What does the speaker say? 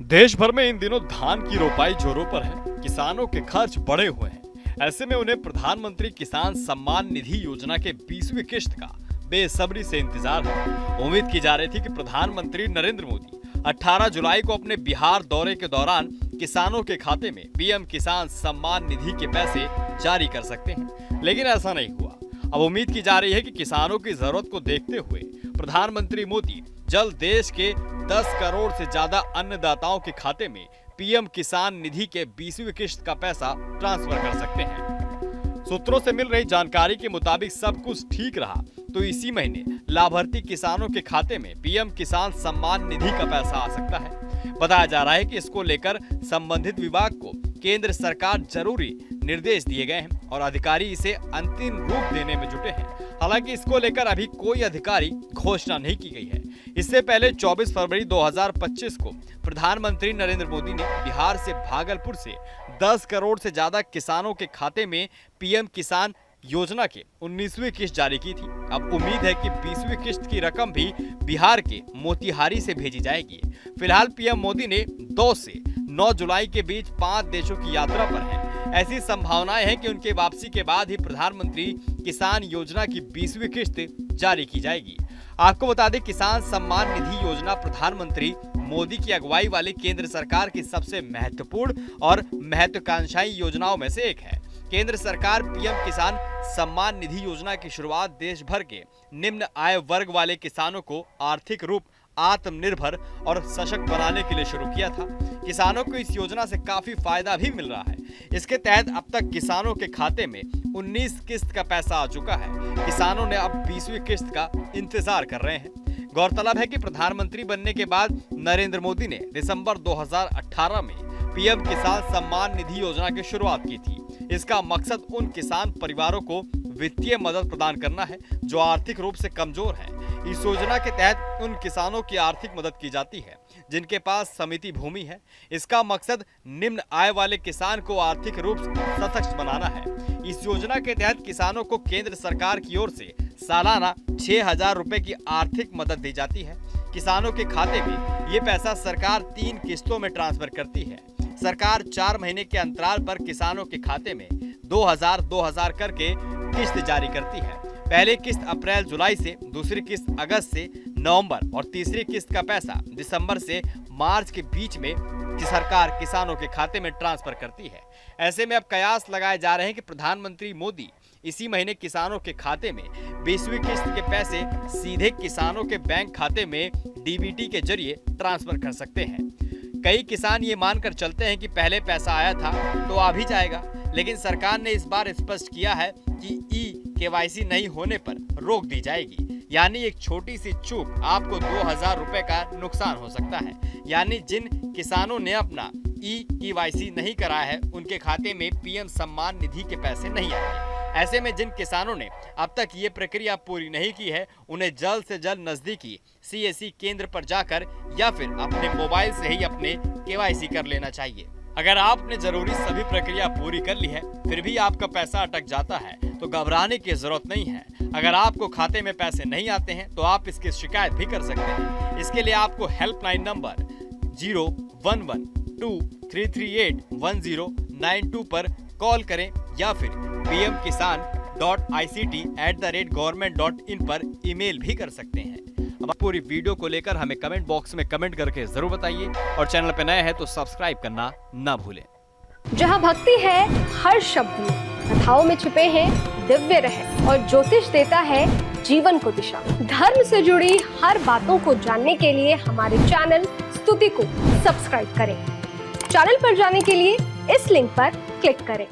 देश भर में इन दिनों धान की रोपाई जोरों पर है। किसानों के खर्च बढ़े हुए हैं। ऐसे में उन्हें प्रधानमंत्री किसान सम्मान निधि योजना के 20वीं किश्त का बेसब्री से इंतजार है। उम्मीद की जा रही थी कि प्रधानमंत्री नरेंद्र मोदी 18 जुलाई को अपने बिहार दौरे के दौरान किसानों के खाते में पीएम किसान सम्मान निधि के पैसे जारी कर सकते हैं, लेकिन ऐसा नहीं हुआ। अब उम्मीद की जा रही है कि किसानों की जरूरत को देखते हुए प्रधानमंत्री मोदी जल्द देश के 10 करोड़ से ज्यादा अन्नदाताओं के खाते में पीएम किसान निधि के 20वीं किश्त का पैसा ट्रांसफर कर सकते हैं। सूत्रों से मिल रही जानकारी के मुताबिक सब कुछ ठीक रहा तो इसी महीने लाभार्थी किसानों के खाते में पीएम किसान सम्मान निधि का पैसा आ सकता है। बताया जा रहा है कि इसको लेकर संबंधित विभाग को केंद्र सरकार जरूरी निर्देश दिए गए हैं और अधिकारी इसे अंतिम रूप देने में जुटे हैं। हालांकि इसको लेकर अभी कोई अधिकारी घोषणा नहीं की गई है। इससे पहले 24 फरवरी 2025 को प्रधानमंत्री नरेंद्र मोदी ने बिहार से भागलपुर से 10 करोड़ से ज्यादा किसानों के खाते में पीएम किसान योजना के 19वीं किश्त जारी की थी। अब उम्मीद है कि 20वीं किश्त की रकम भी बिहार के मोतिहारी से भेजी जाएगी। फिलहाल पीएम मोदी ने 2 से 9 जुलाई के बीच 5 देशों की यात्रा पर हैं। ऐसी संभावनाएं हैं कि उनके वापसी के बाद ही प्रधानमंत्री किसान योजना की 20वीं किश्त जारी की जाएगी। आपको बता दें, किसान सम्मान निधि योजना प्रधानमंत्री मोदी की अगुवाई वाली केंद्र सरकार की सबसे महत्वपूर्ण और महत्वाकांक्षी योजनाओं में से एक है। केंद्र सरकार पीएम किसान सम्मान निधि योजना की शुरुआत देश भर के निम्न आय वर्ग वाले किसानों को आर्थिक रूप आत्मनिर्भर और सशक्त बनाने के लिए शुरू किया था। किसानों को इस योजना से काफी फायदा भी मिल रहा है। इसके तहत अब तक किसानों के खाते में 19 किश्त का पैसा आ चुका है। किसानों ने अब 20वीं किश्त का इंतजार कर रहे हैं। गौरतलब है कि प्रधानमंत्री बनने के बाद नरेंद्र मोदी ने दिसंबर 2018 में पीएम किसान सम्मान निधि योजना की शुरुआत की थी। इसका मकसद उन किसान परिवारों को वित्तीय मदद प्रदान करना है जो आर्थिक रूप से कमजोर हैं। इस योजना के तहत उन किसानों की आर्थिक मदद की जाती है जिनके पास समिति भूमि है। इसका मकसद निम्न आय वाले किसान को आर्थिक रूप से सशक्त बनाना है। इस योजना के तहत किसानों को केंद्र सरकार की ओर से सालाना 6,000 रुपए की आर्थिक मदद दी जाती है। किसानों के खाते में ये पैसा सरकार 3 किस्तों में ट्रांसफर करती है। सरकार 4 महीने के अंतराल पर किसानों के खाते में 2,000 करके किस्त जारी करती है। पहली किस्त अप्रैल जुलाई से, दूसरी किस्त अगस्त से नवंबर और तीसरी किस्त का पैसा दिसंबर से मार्च के बीच में सरकार किसानों के खाते में ट्रांसफर करती है। ऐसे में अब कयास लगाए जा रहे हैं कि प्रधानमंत्री मोदी इसी महीने किसानों के खाते में 20वीं किस्त के पैसे सीधे किसानों के बैंक खाते में डीबीटी के जरिए ट्रांसफर कर सकते हैं। कई किसान ये मानकर चलते हैं कि पहले पैसा आया था तो आ भी जाएगा, लेकिन सरकार ने इस बार स्पष्ट किया है कि केवाईसी नहीं होने पर रोक दी जाएगी। यानी एक छोटी सी चूक आपको 2,000 रुपए का नुकसान हो सकता है। यानी जिन किसानों ने अपना केवाईसी नहीं कराया है उनके खाते में पीएम सम्मान निधि के पैसे नहीं आएंगे। ऐसे में जिन किसानों ने अब तक ये प्रक्रिया पूरी नहीं की है उन्हें जल्द से जल्द नजदीकी सीएससी केंद्र पर जाकर या फिर अपने मोबाइल से ही अपने केवाईसी कर लेना चाहिए। अगर आपने जरूरी सभी प्रक्रिया पूरी कर ली है फिर भी आपका पैसा अटक जाता है तो घबराने की जरूरत नहीं है। अगर आपको खाते में पैसे नहीं आते हैं तो आप इसकी शिकायत भी कर सकते हैं। इसके लिए आपको हेल्पलाइन नंबर 01123381092 पर कॉल करें या फिर pmkisan.ict@government.in पर ईमेल भी कर सकते हैं। अब पूरी वीडियो को लेकर हमें कमेंट बॉक्स में कमेंट करके जरूर बताइए और चैनल पे नए हैं तो सब्सक्राइब करना ना भूलें। जहां भक्ति है हर शब्द में, कथाओं में छुपे हैं दिव्य रहस्य और ज्योतिष देता है जीवन को दिशा। धर्म से जुड़ी हर बातों को जानने के लिए हमारे चैनल स्तुति को सब्सक्राइब करें। चैनल पर जाने के लिए इस लिंक पर क्लिक करें।